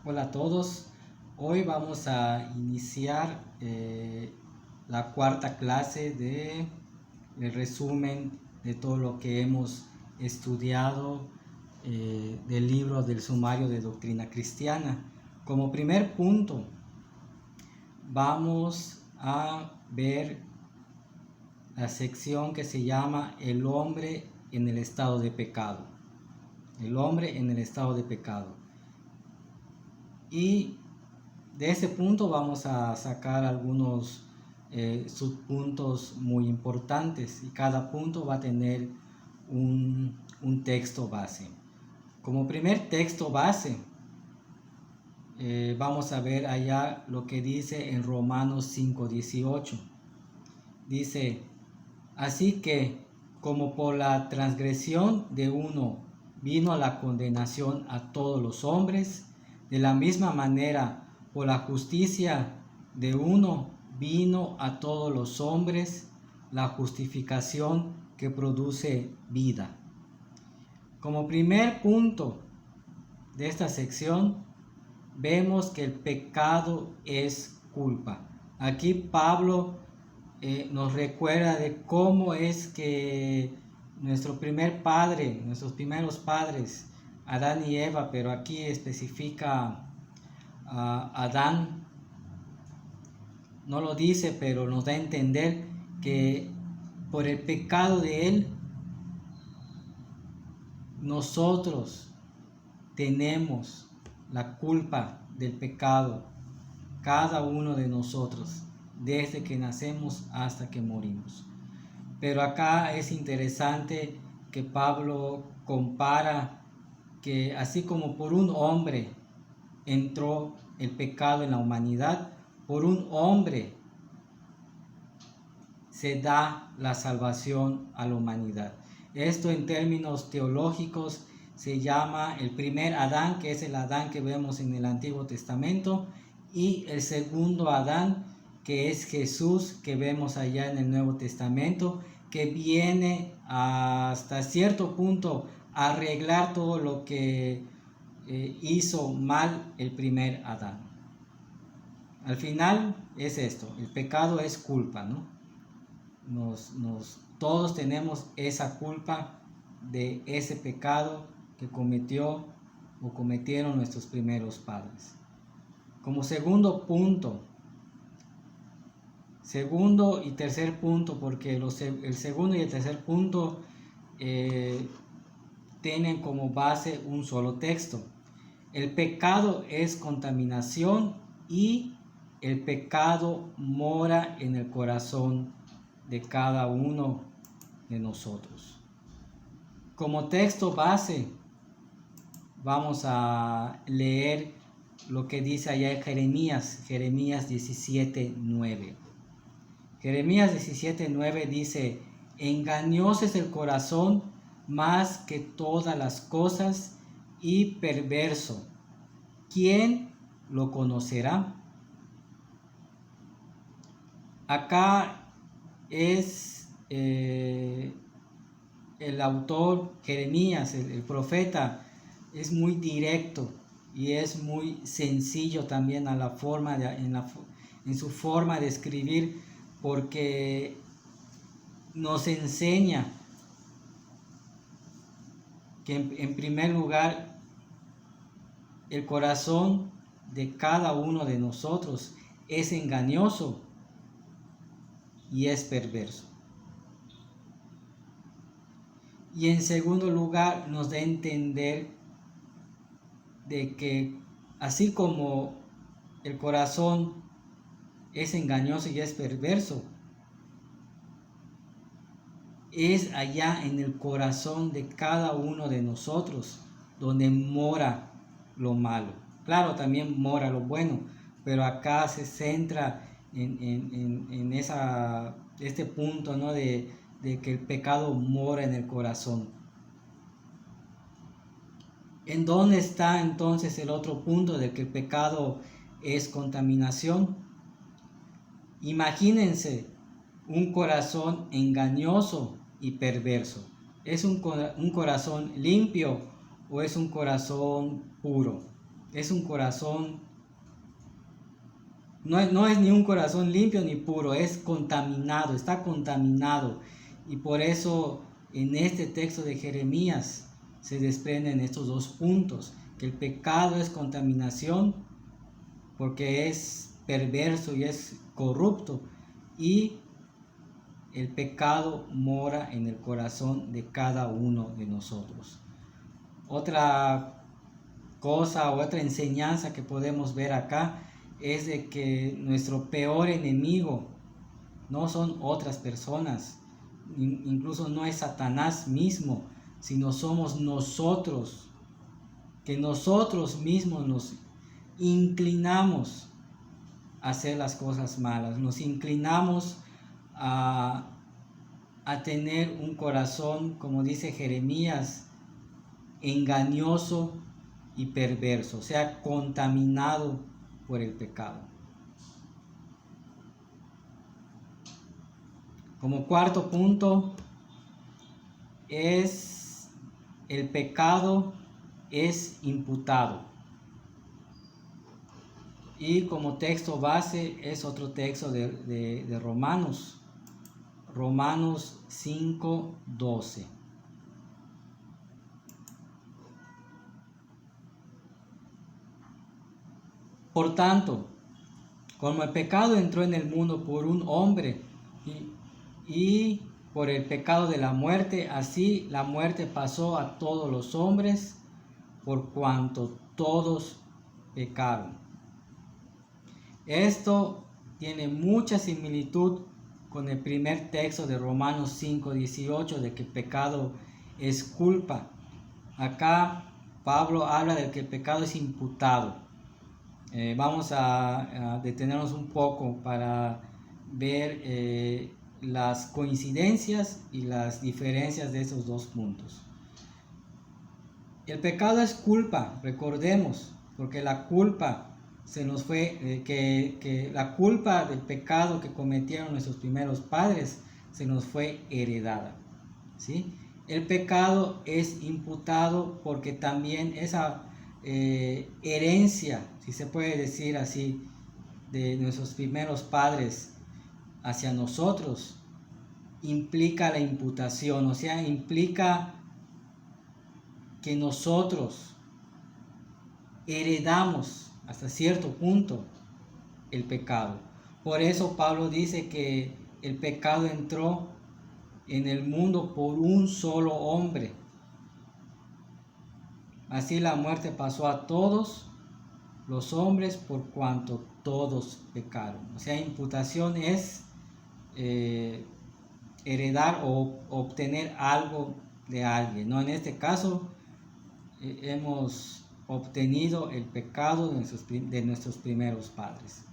Hola a todos, hoy vamos a iniciar la cuarta clase de el resumen de todo lo que hemos estudiado del libro del Sumario de Doctrina Cristiana. Como primer punto vamos a ver la sección que se llama El hombre en el estado de pecado. El hombre en el estado de pecado. Y de ese punto vamos a sacar algunos subpuntos muy importantes y cada punto va a tener un texto base. Como primer texto base, vamos a ver allá lo que dice en Romanos 5:18. Dice, así que como por la transgresión de uno vino la condenación a todos los hombres, de la misma manera por la justicia de uno vino a todos los hombres la justificación que produce vida. Como primer punto de esta sección, vemos que el pecado es culpa. Aquí Pablo nos recuerda de cómo es que nuestros primeros padres, Adán y Eva, pero aquí especifica a Adán, no lo dice, pero nos da a entender que por el pecado de él, nosotros tenemos la culpa del pecado, cada uno de nosotros, desde que nacemos hasta que morimos. Pero acá es interesante que Pablo compara que así como por un hombre entró el pecado en la humanidad, por un hombre se da la salvación a la humanidad. Esto en términos teológicos se llama el primer Adán, que es el Adán que vemos en el Antiguo Testamento, y el segundo Adán, que es Jesús, que vemos allá en el Nuevo Testamento, que viene hasta cierto punto a arreglar todo lo que hizo mal el primer Adán. Al final es esto, el pecado es culpa, ¿no? Todos tenemos esa culpa de ese pecado que cometió o cometieron nuestros primeros padres. Como segundo y tercer punto, porque el segundo y el tercer punto tienen como base un solo texto. El pecado es contaminación y el pecado mora en el corazón de cada uno de nosotros. Como texto base, vamos a leer lo que dice allá en Jeremías 17:9. Jeremías 17:9 dice, engañoso es el corazón más que todas las cosas y perverso. ¿Quién lo conocerá? Acá es el autor Jeremías, el profeta, es muy directo y es muy sencillo también a la forma en su forma de escribir, porque nos enseña que en primer lugar el corazón de cada uno de nosotros es engañoso y es perverso. Y en segundo lugar nos da a entender de que así como el corazón es engañoso y es perverso, es allá en el corazón de cada uno de nosotros donde mora lo malo. Claro, también mora lo bueno, pero acá se centra en este punto, ¿no? de que el pecado mora en el corazón. ¿En dónde está entonces el otro punto de que el pecado es contaminación? Imagínense un corazón engañoso y perverso. ¿Es un corazón limpio o es un corazón puro? es un corazón, no es ni un corazón limpio ni puro, es contaminado, está contaminado. Y por eso en este texto de Jeremías se desprenden estos dos puntos, que el pecado es contaminación porque es perverso y es corrupto, y el pecado mora en el corazón de cada uno de nosotros. Otra cosa, otra enseñanza que podemos ver acá es de que nuestro peor enemigo no son otras personas, incluso no es Satanás mismo, sino somos nosotros, que nosotros mismos nos inclinamos a hacer las cosas malas, nos inclinamos a tener un corazón, como dice Jeremías, engañoso y perverso, o sea, contaminado por el pecado. Como cuarto punto, es el pecado es imputado. Y como texto base es otro texto de Romanos, Romanos 5:12. Por tanto, como el pecado entró en el mundo por un hombre y por el pecado de la muerte, así la muerte pasó a todos los hombres por cuanto todos pecaron. Esto tiene mucha similitud con el primer texto de Romanos 5:18 de que el pecado es culpa. Acá Pablo habla de que el pecado es imputado. Vamos a detenernos un poco para ver las coincidencias y las diferencias de esos dos puntos. El pecado es culpa, recordemos, porque la culpa se nos fue, que la culpa del pecado que cometieron nuestros primeros padres se nos fue heredada, ¿sí? El pecado es imputado porque también esa herencia, si se puede decir así, de nuestros primeros padres hacia nosotros, implica la imputación, o sea, implica que nosotros heredamos hasta cierto punto el pecado. Por eso Pablo dice que el pecado entró en el mundo por un solo hombre. Así la muerte pasó a todos los hombres por cuanto todos pecaron. O sea, imputación es heredar o obtener algo de alguien, ¿no? En este caso hemos obtenido el pecado de nuestros primeros padres.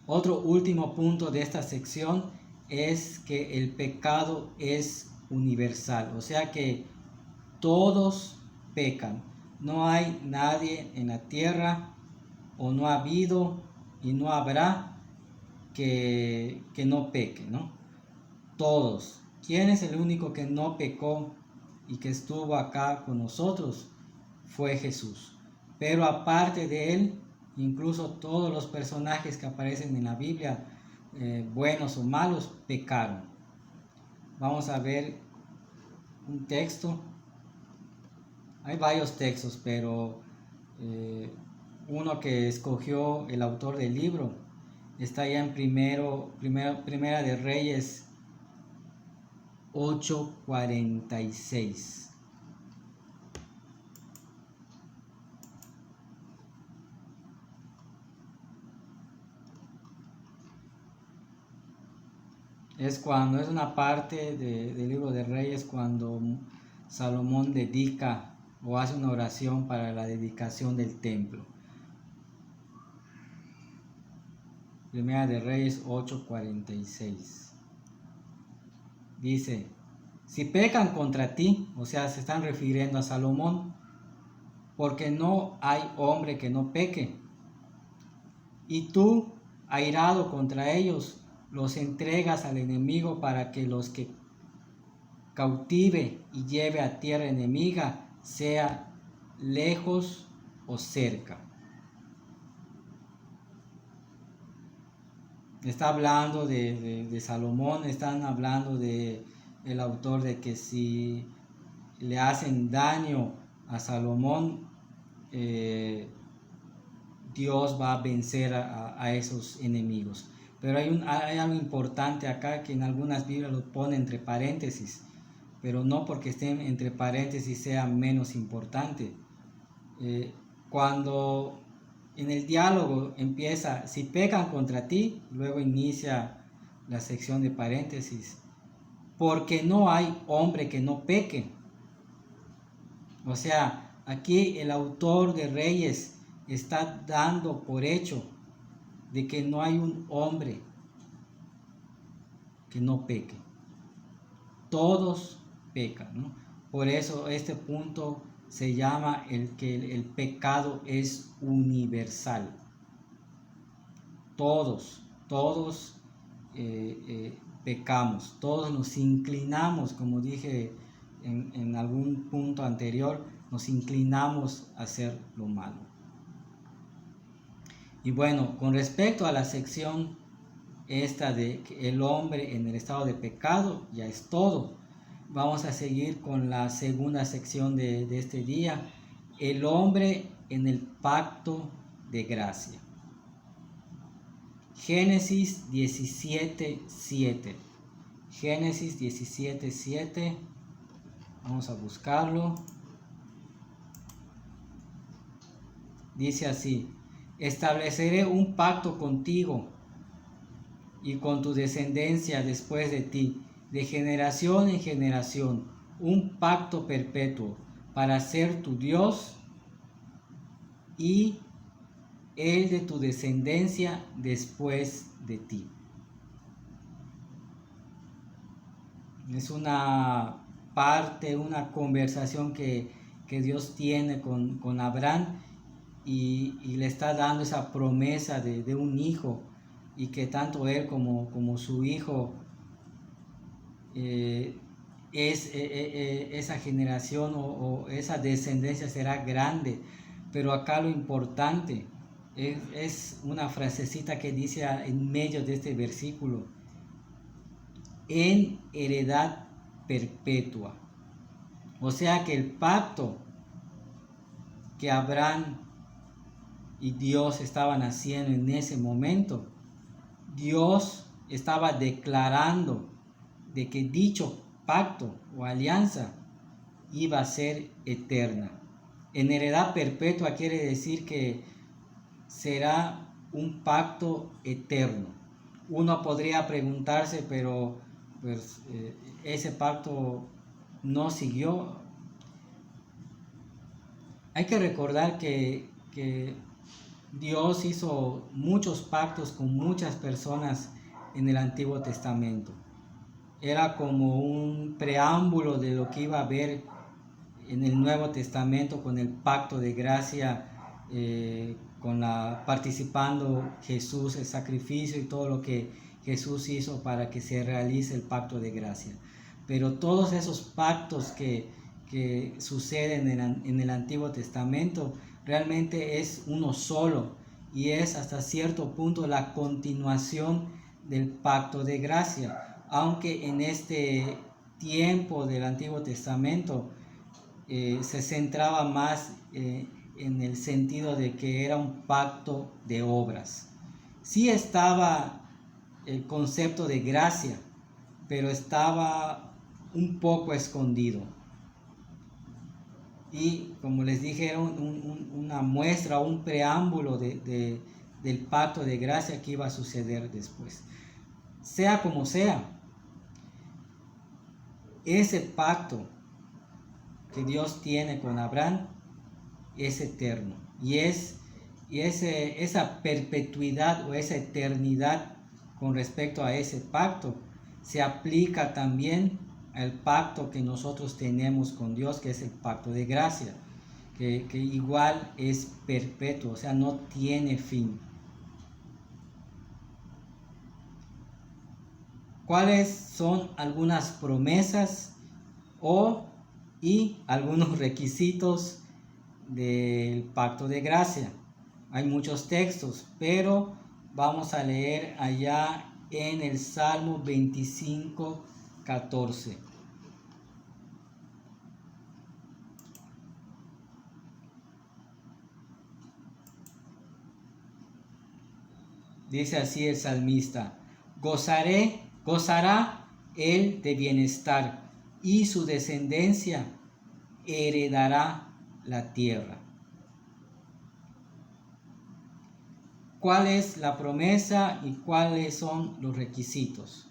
Otro último punto de esta sección es que el pecado es universal, o sea que todos pecan. No hay nadie en la tierra, o no ha habido y no habrá que no peque, ¿no? Todos. ¿Quién es el único que no pecó y que estuvo acá con nosotros? Fue Jesús. Pero aparte de él, incluso todos los personajes que aparecen en la Biblia, buenos o malos, pecaron. Vamos a ver un texto. Hay varios textos, pero uno que escogió el autor del libro está ya en Primera de Reyes 8:46. Es una parte del libro de Reyes cuando Salomón dedica o hace una oración para la dedicación del templo. Primera de Reyes 8:46. Dice: si pecan contra ti, o sea, se están refiriendo a Salomón, porque no hay hombre que no peque, y tú, airado contra ellos, los entregas al enemigo para que los que cautive y lleve a tierra enemiga sea lejos o cerca. Está hablando de Salomón, están hablando de el autor de que si le hacen daño a Salomón, Dios va a vencer a esos enemigos. Pero hay algo importante acá que en algunas Biblias lo pone entre paréntesis, pero no porque estén entre paréntesis sea menos importante. Cuando en el diálogo empieza, si pecan contra ti, luego inicia la sección de paréntesis, porque no hay hombre que no peque. O sea, aquí el autor de Reyes está dando por hecho de que no hay un hombre que no peque. Todos pecan, ¿no? Por eso este punto se llama el pecado es universal. Todos pecamos, todos nos inclinamos, como dije en algún punto anterior, nos inclinamos a hacer lo malo. Y bueno, con respecto a la sección esta de el hombre en el estado de pecado, ya es todo. Vamos a seguir con la segunda sección de este día, el hombre en el pacto de gracia. Génesis 17:7. Génesis 17:7. Vamos a buscarlo. Dice así: estableceré un pacto contigo y con tu descendencia después de ti, de generación en generación, un pacto perpetuo para ser tu Dios y el de tu descendencia después de ti. Es una parte, una conversación que Dios tiene con Abraham y le está dando esa promesa de un hijo, y que tanto él como su hijo esa generación o esa descendencia será grande. Pero acá lo importante es una frasecita que dice en medio de este versículo: en heredad perpetua. O sea que el pacto que Abraham y Dios estaban haciendo en ese momento, Dios estaba declarando de que dicho pacto o alianza iba a ser eterna. En heredad perpetua quiere decir que será un pacto eterno. Uno podría preguntarse, pero pues, ese pacto no siguió. Hay que recordar que Dios hizo muchos pactos con muchas personas en el Antiguo Testamento. Era como un preámbulo de lo que iba a haber en el Nuevo Testamento con el pacto de gracia, participando Jesús, el sacrificio y todo lo que Jesús hizo para que se realice el pacto de gracia. Pero todos esos pactos que suceden en el Antiguo Testamento realmente es uno solo, y es hasta cierto punto la continuación del pacto de gracia, aunque en este tiempo del Antiguo Testamento se centraba más en el sentido de que era un pacto de obras. Sí estaba el concepto de gracia, pero estaba un poco escondido. Y como les dije, era una muestra, un preámbulo del pacto de gracia que iba a suceder después. Sea como sea, ese pacto que Dios tiene con Abraham es eterno, y esa perpetuidad o esa eternidad con respecto a ese pacto se aplica también al pacto que nosotros tenemos con Dios, que es el pacto de gracia, que igual es perpetuo, o sea, no tiene fin. ¿Cuáles son algunas promesas y algunos requisitos del pacto de gracia. Hay muchos textos, pero vamos a leer allá en el Salmo 25, 14. Dice así el salmista: gozará él de bienestar, y su descendencia heredará la tierra. ¿Cuál es la promesa y cuáles son los requisitos?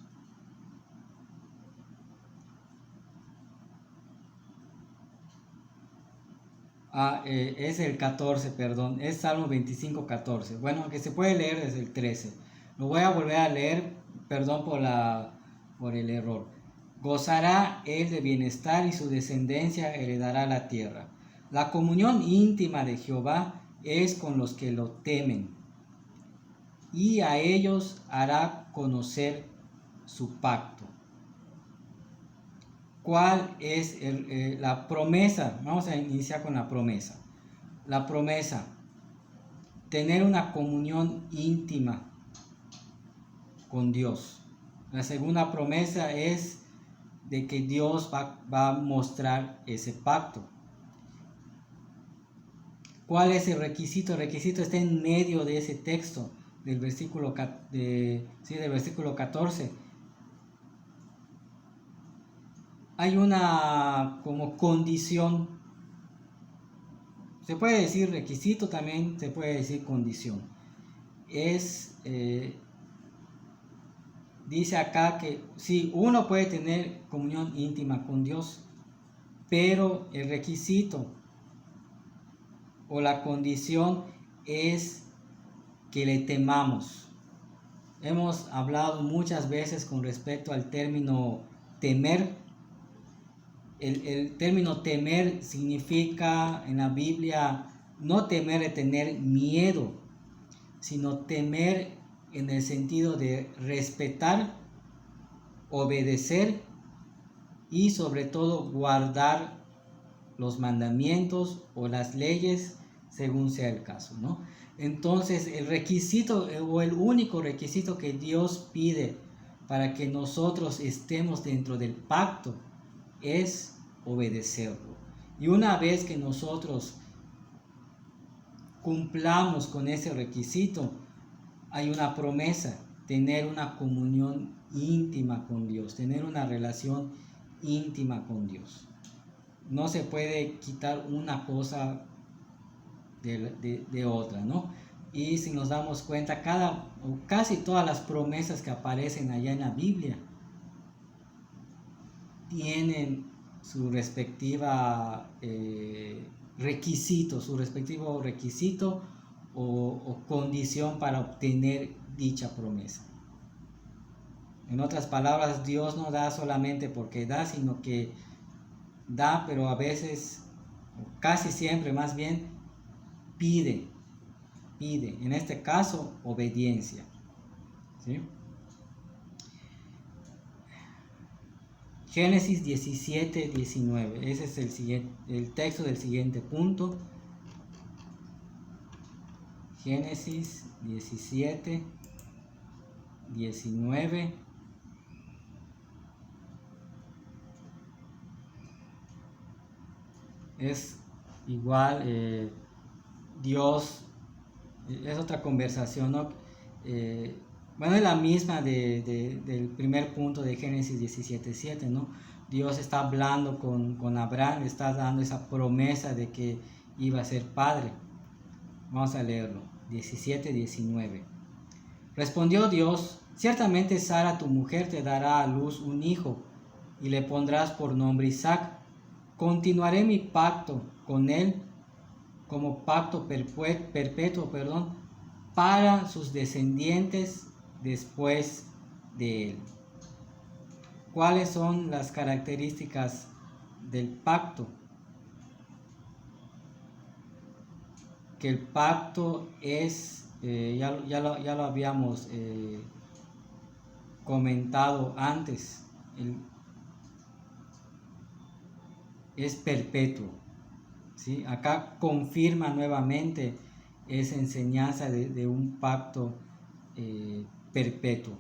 Es el 14, perdón, es Salmo 25, 14. Bueno, que se puede leer desde el 13. Lo voy a volver a leer, perdón por el error. Gozará él de bienestar y su descendencia heredará la tierra. La comunión íntima de Jehová es con los que lo temen, y a ellos hará conocer su pacto. ¿Cuál es la promesa? Vamos a iniciar con la promesa. La promesa: tener una comunión íntima con Dios. La segunda promesa es de que Dios va a mostrar ese pacto. ¿Cuál es el requisito? El requisito está en medio de ese texto, del versículo 14. Hay una como condición. Se puede decir requisito, también se puede decir condición. Dice acá que sí, uno puede tener comunión íntima con Dios, pero el requisito o la condición es que le temamos. Hemos hablado muchas veces con respecto al término temer. El término temer significa en la Biblia no temer de tener miedo, sino temer en el sentido de respetar, obedecer y sobre todo guardar los mandamientos o las leyes según sea el caso, ¿no? Entonces el requisito o el único requisito que Dios pide para que nosotros estemos dentro del pacto es obedecerlo. Y una vez que nosotros cumplamos con ese requisito, hay una promesa: tener una comunión íntima con Dios, tener una relación íntima con Dios. No se puede quitar una cosa de otra, ¿no? Y si nos damos cuenta, casi todas las promesas que aparecen allá en la Biblia tienen su respectiva su respectivo requisito o condición para obtener dicha promesa. En otras palabras, Dios no da solamente porque da, sino que da, pero a veces, casi siempre más bien, pide. En este caso, obediencia. ¿Sí? Génesis 17, 19. Ese es el texto del siguiente punto. Génesis 17, 19. Es igual, Dios, es otra conversación, ¿no? Bueno, es la misma del primer punto de Génesis 17:7, ¿no? Dios está hablando con Abraham, le está dando esa promesa de que iba a ser padre. Vamos a leerlo, 17:19. Respondió Dios: ciertamente Sara tu mujer te dará a luz un hijo, y le pondrás por nombre Isaac. Continuaré mi pacto con él como pacto perpetuo, para sus descendientes después de él. ¿Cuáles son las características del pacto? Que el pacto es, ya lo habíamos comentado antes, es perpetuo. ¿sí? Acá confirma nuevamente esa enseñanza de un pacto perpetuo.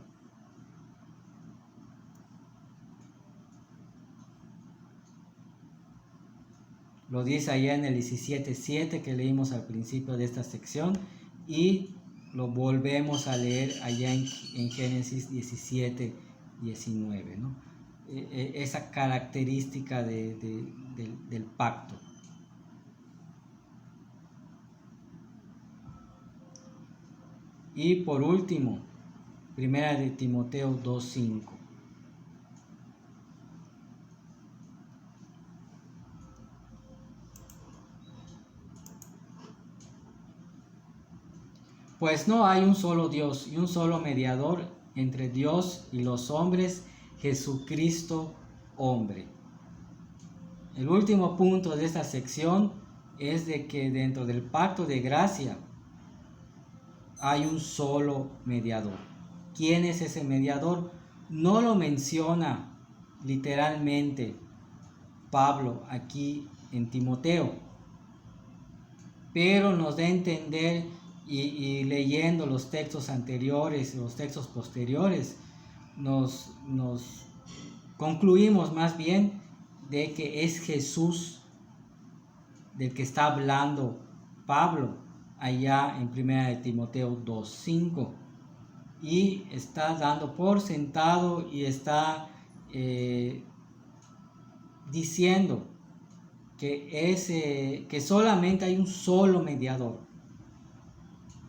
Lo dice allá en el 17:7 que leímos al principio de esta sección, y lo volvemos a leer allá en Génesis 17:19, ¿no? Esa característica del pacto. Y por último, Primera de Timoteo 2:5. Pues no hay un solo Dios y un solo mediador entre Dios y los hombres, Jesucristo hombre. El último punto de esta sección es de que dentro del pacto de gracia hay un solo mediador. ¿Quién es ese mediador? No lo menciona literalmente Pablo aquí en Timoteo, pero nos da a entender y leyendo los textos anteriores, los textos posteriores, nos concluimos más bien de que es Jesús del que está hablando Pablo allá en 1 de Timoteo 2:5, y está dando por sentado y está diciendo que solamente hay un solo mediador.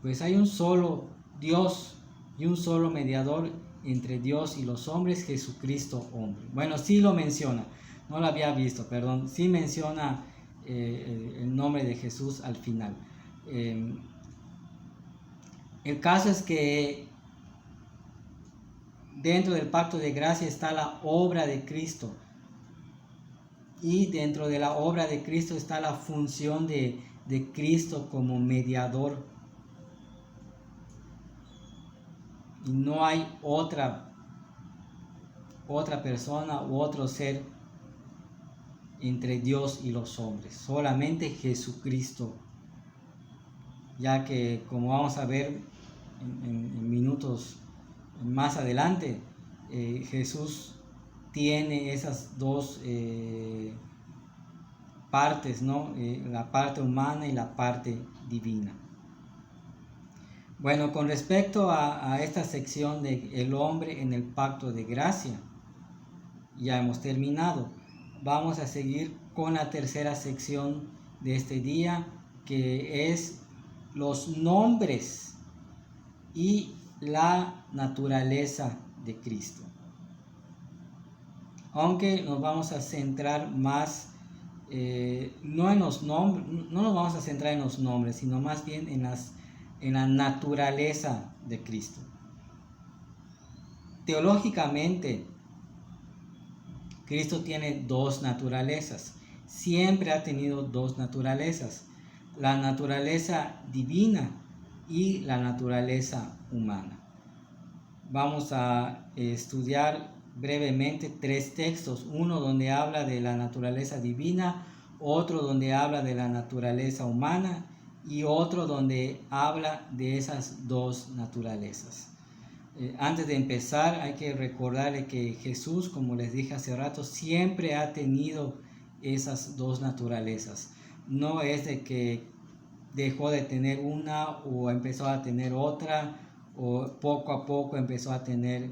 Pues hay un solo Dios y un solo mediador entre Dios y los hombres, Jesucristo hombre. Bueno, sí lo menciona, no lo había visto, perdón, sí menciona el nombre de Jesús al final. El caso es que dentro del pacto de gracia está la obra de Cristo, y dentro de la obra de Cristo está la función de Cristo como mediador. Y no hay otra persona u otro ser entre Dios y los hombres, solamente Jesucristo, ya que, como vamos a ver en minutos más adelante, Jesús tiene esas dos partes, ¿no? La parte humana y la parte divina. Bueno, con respecto a esta sección de el hombre en el pacto de gracia, ya hemos terminado. Vamos a seguir con la tercera sección de este día, que es los nombres y la naturaleza de Cristo. Aunque nos vamos a centrar más, no nos vamos a centrar en los nombres, sino más bien en la naturaleza de Cristo. Teológicamente, Cristo tiene dos naturalezas. Siempre ha tenido dos naturalezas: la naturaleza divina y la naturaleza humana. Vamos a estudiar brevemente tres textos: uno donde habla de la naturaleza divina, otro donde habla de la naturaleza humana, y otro donde habla de esas dos naturalezas. Antes de empezar, hay que recordarle que Jesús, como les dije hace rato, siempre ha tenido esas dos naturalezas. No es de que dejó de tener una o empezó a tener otra, o poco a poco empezó a tener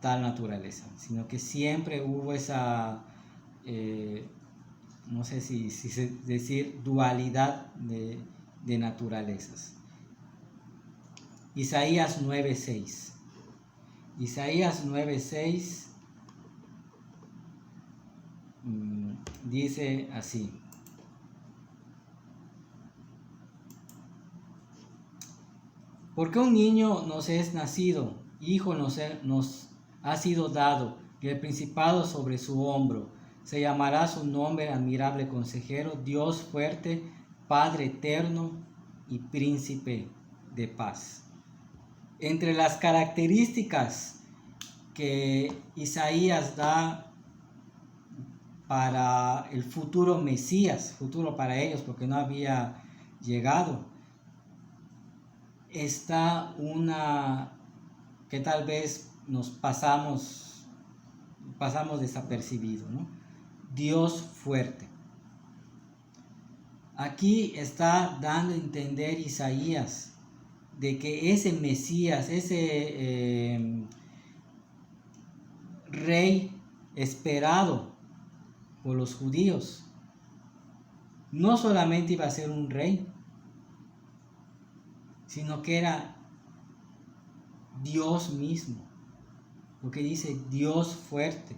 tal naturaleza, sino que siempre hubo esa, no sé si decir, dualidad de naturalezas. Isaías 9:6. Isaías 9:6 dice así: porque un niño nos es nacido, hijo nos ha sido dado, y el principado sobre su hombro. Se llamará su nombre admirable consejero, Dios fuerte, Padre eterno y príncipe de paz. Entre las características que Isaías da para el futuro Mesías, futuro para ellos porque no había llegado, está una que tal vez nos pasamos desapercibido, ¿no? Dios fuerte. Aquí está dando a entender Isaías de que ese Mesías, ese rey esperado por los judíos, no solamente iba a ser un rey, sino que era Dios mismo, porque dice Dios fuerte.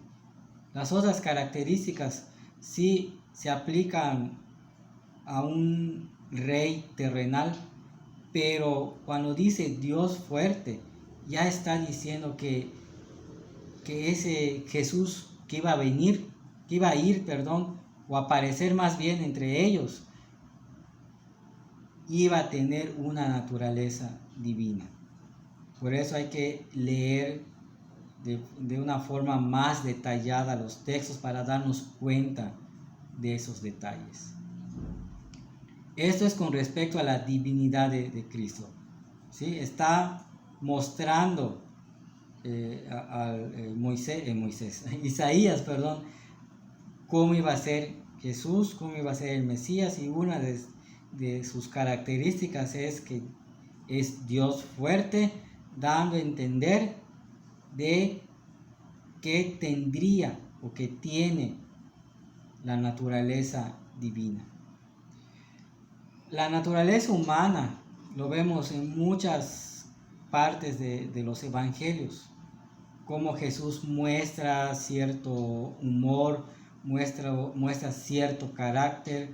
Las otras características sí se aplican a un rey terrenal, pero cuando dice Dios fuerte, ya está diciendo que ese Jesús que iba a ir, o aparecer más bien entre ellos, iba a tener una naturaleza divina. Por eso hay que leer de una forma más detallada los textos para darnos cuenta de esos detalles. Esto es con respecto a la divinidad de Cristo. ¿Sí? Está mostrando Isaías, cómo iba a ser Jesús, cómo iba a ser el Mesías, y una de sus características es que es Dios fuerte, dando a entender de que tendría o que tiene la naturaleza divina. La naturaleza humana lo vemos en muchas partes de los evangelios, como Jesús muestra cierto humor, muestra cierto carácter,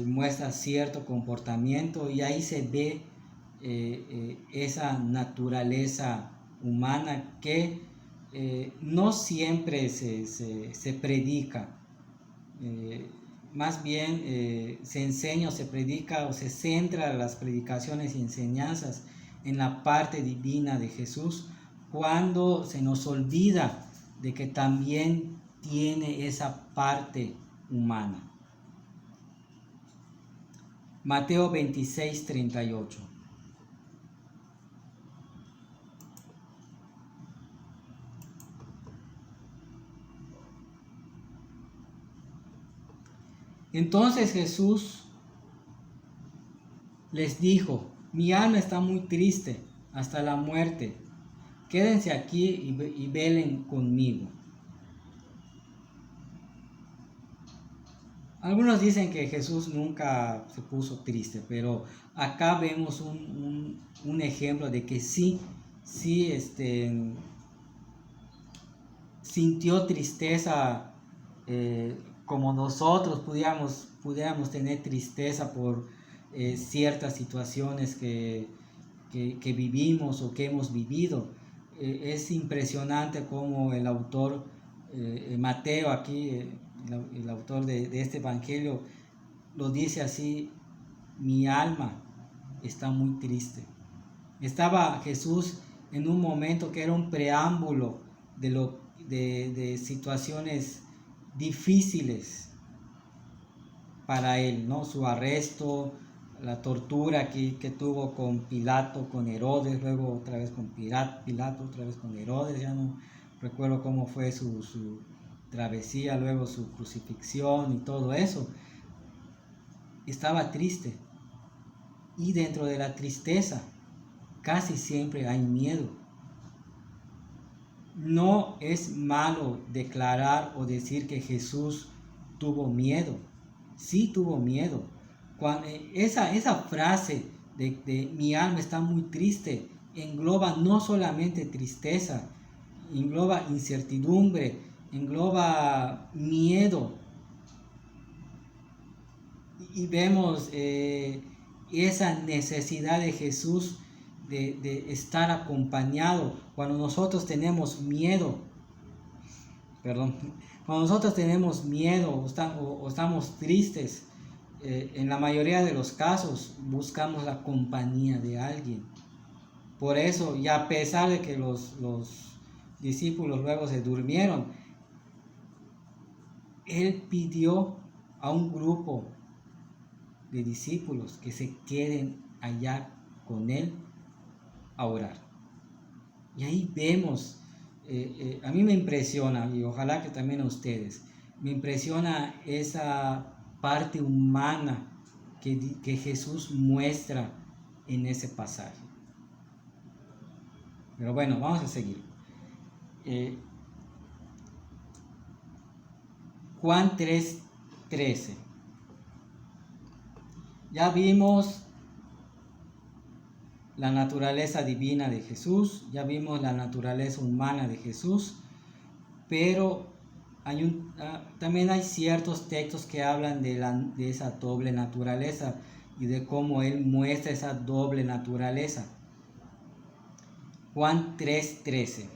muestra cierto comportamiento, y ahí se ve esa naturaleza humana que no siempre se predica. Más bien se enseña o se predica o se centra las predicaciones y enseñanzas en la parte divina de Jesús, cuando se nos olvida de que también tiene esa parte humana. Mateo 26, 38. Entonces Jesús les dijo: mi alma está muy triste hasta la muerte. Quédense aquí y velen conmigo. Algunos dicen que Jesús nunca se puso triste, pero acá vemos un ejemplo de que sí sintió tristeza, como nosotros pudiéramos tener tristeza por ciertas situaciones que vivimos o que hemos vivido. Es impresionante cómo el autor Mateo aquí, el autor de este evangelio, lo dice así: mi alma está muy triste. Estaba Jesús en un momento que era un preámbulo de situaciones difíciles para él, ¿no? Su arresto, la tortura que tuvo con Pilato, con Herodes, luego otra vez con Pilato, otra vez con Herodes, ya no recuerdo cómo fue su travesía, luego su crucifixión y todo eso. Estaba triste, y dentro de la tristeza casi siempre hay miedo. No es malo declarar o decir que Jesús tuvo miedo. Sí tuvo miedo. Cuando esa frase de mi alma está muy triste engloba no solamente tristeza, engloba incertidumbre, engloba miedo. Y vemos esa necesidad de Jesús de estar acompañado cuando nosotros tenemos miedo. Cuando nosotros tenemos miedo o estamos tristes, en la mayoría de los casos buscamos la compañía de alguien. Por eso, y a pesar de que los discípulos luego se durmieron, Él pidió a un grupo de discípulos que se queden allá con Él a orar. Y ahí vemos, a mí me impresiona, y ojalá que también a ustedes, me impresiona esa parte humana que Jesús muestra en ese pasaje. Pero bueno, vamos a seguir. Juan 3:13. Ya vimos la naturaleza divina de Jesús, ya vimos la naturaleza humana de Jesús, pero también hay ciertos textos que hablan de esa doble naturaleza y de cómo Él muestra esa doble naturaleza. Juan 3:13.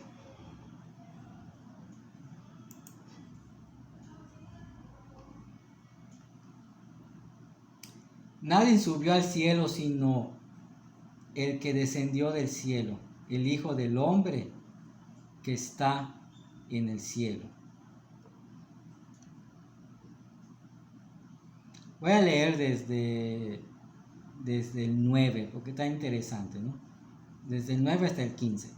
Nadie subió al cielo sino el que descendió del cielo, el Hijo del Hombre que está en el cielo. Voy a leer desde el 9, porque está interesante, ¿no? Desde el 9 hasta el 15.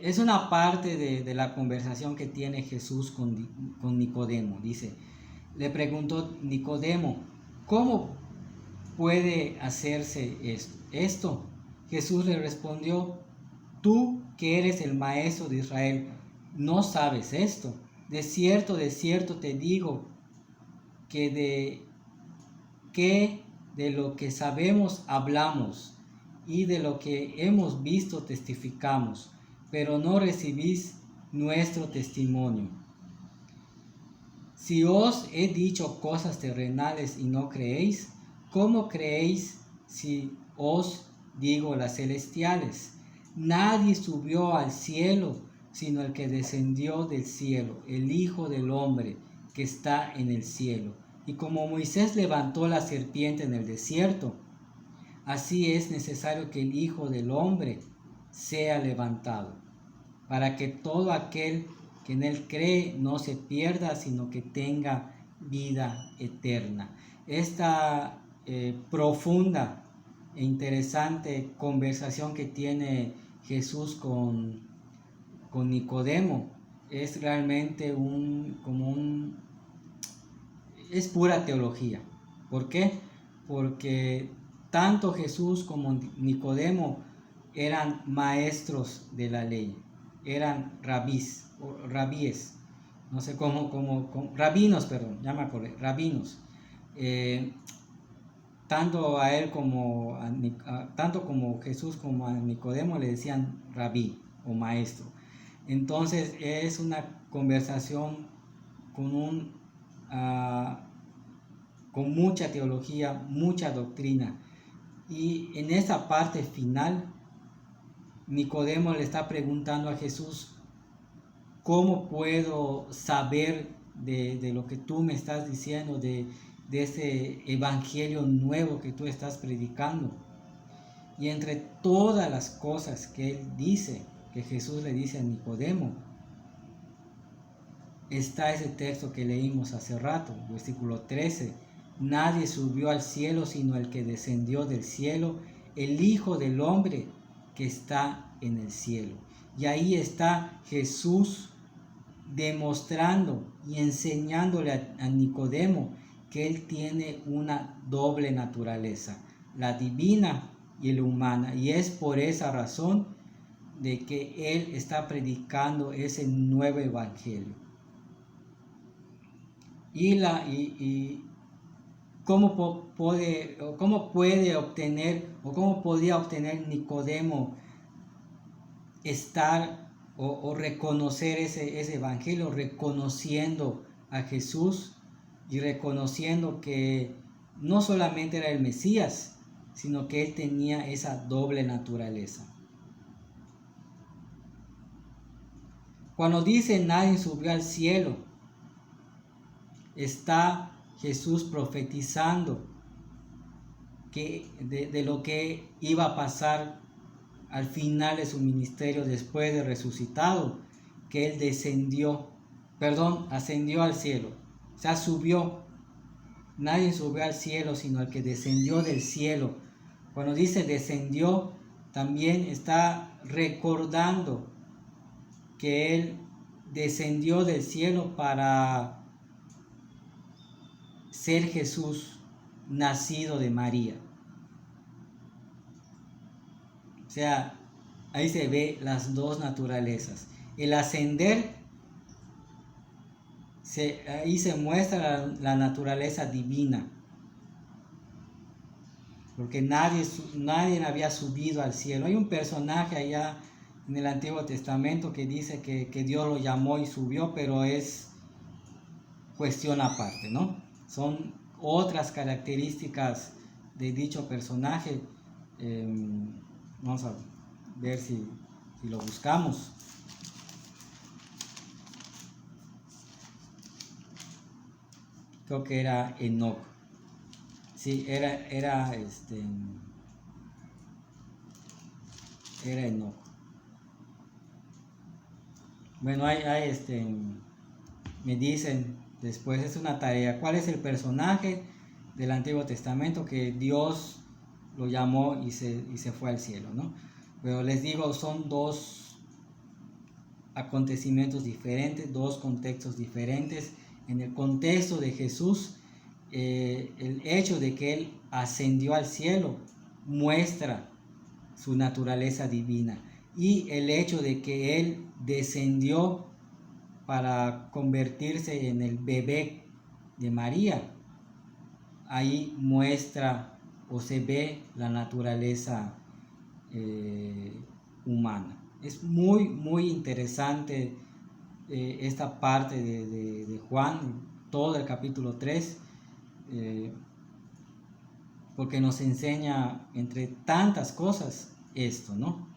Es una parte de la conversación que tiene Jesús con Nicodemo. Dice, le preguntó Nicodemo, ¿cómo puede hacerse esto? Jesús le respondió, tú que eres el maestro de Israel, ¿no sabes esto? De cierto te digo que de lo que sabemos hablamos y de lo que hemos visto testificamos, pero no recibís nuestro testimonio. Si os he dicho cosas terrenales y no creéis, ¿cómo creéis si os digo las celestiales? Nadie subió al cielo sino el que descendió del cielo, el Hijo del Hombre que está en el cielo. Y como Moisés levantó la serpiente en el desierto, así es necesario que el Hijo del Hombre sea levantado, para que todo aquel que en Él cree no se pierda, sino que tenga vida eterna. Esta profunda e interesante conversación que tiene Jesús con Nicodemo es realmente es pura teología. ¿Por qué? Porque tanto Jesús como Nicodemo eran maestros de la ley, eran rabíes, no sé rabinos, perdón, ya me acordé, rabinos. Tanto a él tanto como Jesús como a Nicodemo le decían rabí o maestro. Entonces es una conversación con mucha teología, mucha doctrina. Y en esa parte final, Nicodemo le está preguntando a Jesús, ¿cómo puedo saber de lo que tú me estás diciendo, de ese evangelio nuevo que tú estás predicando? Y entre todas las cosas que él dice, que Jesús le dice a Nicodemo, está ese texto que leímos hace rato, versículo 13. Nadie subió al cielo sino el que descendió del cielo, el Hijo del Hombre que está en el cielo. Y ahí está Jesús demostrando y enseñándole a Nicodemo que él tiene una doble naturaleza, la divina y la humana. Y es por esa razón de que él está predicando ese nuevo evangelio. Y cómo puede obtener, o cómo podía obtener Nicodemo estar o reconocer ese evangelio, reconociendo a Jesús y reconociendo que no solamente era el Mesías, sino que él tenía esa doble naturaleza. Cuando dice nadie subió al cielo, está Jesús profetizando de lo que iba a pasar al final de su ministerio después de resucitado, que él descendió ascendió al cielo, o sea, subió. Nadie subió al cielo, sino el que descendió del cielo. Cuando dice descendió, también está recordando que Él descendió del cielo para ser Jesús, nacido de María. O sea, ahí se ve las dos naturalezas. El ascender, ahí se muestra la naturaleza divina. Porque nadie había subido al cielo. Hay un personaje allá en el Antiguo Testamento que dice que Dios lo llamó y subió, pero es cuestión aparte, ¿no? Son otras características de dicho personaje. Vamos a ver si lo buscamos. Creo que era Enoc. Sí, era Enoc. Bueno, me dicen después, es una tarea, ¿cuál es el personaje del Antiguo Testamento que Dios lo llamó y se fue al cielo, ¿no? Pero les digo, son dos acontecimientos diferentes, dos contextos diferentes. En el contexto de Jesús, el hecho de que Él ascendió al cielo muestra su naturaleza divina, y el hecho de que Él descendió para convertirse en el bebé de María, ahí muestra o se ve la naturaleza humana. Es muy interesante esta parte de Juan, todo el capítulo 3, porque nos enseña entre tantas cosas esto, ¿no?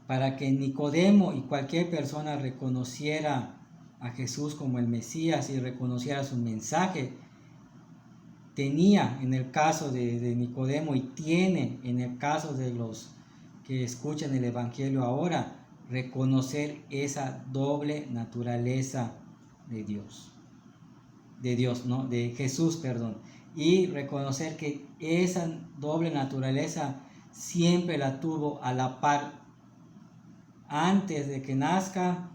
Para que Nicodemo y cualquier persona reconociera a Jesús como el Mesías y reconociera su mensaje, tenía en el caso de Nicodemo y tiene en el caso de los que escuchan el Evangelio ahora, reconocer esa doble naturaleza de Dios. De Jesús, perdón. Y reconocer que esa doble naturaleza siempre la tuvo a la par, antes de que nazca,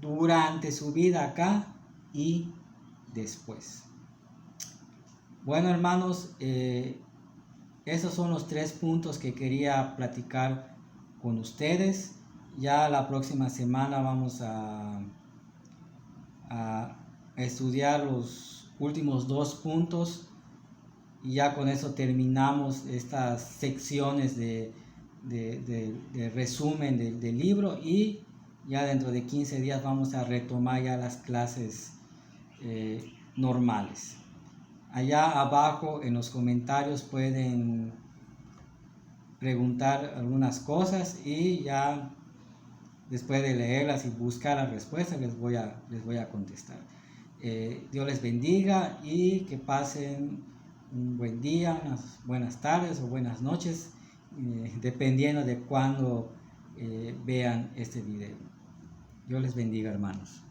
durante su vida acá y después. Bueno, hermanos, esos son los 3 puntos que quería platicar con ustedes. Ya la próxima semana vamos a estudiar los últimos 2 puntos y ya con eso terminamos estas secciones de resumen del libro, y ya dentro de 15 días vamos a retomar ya las clases normales. Allá abajo en los comentarios pueden preguntar algunas cosas y ya después de leerlas y buscar las respuestas les voy a contestar. Dios les bendiga y que pasen un buen día, unas buenas tardes o buenas noches, dependiendo de cuándo vean este video. Dios les bendiga, hermanos.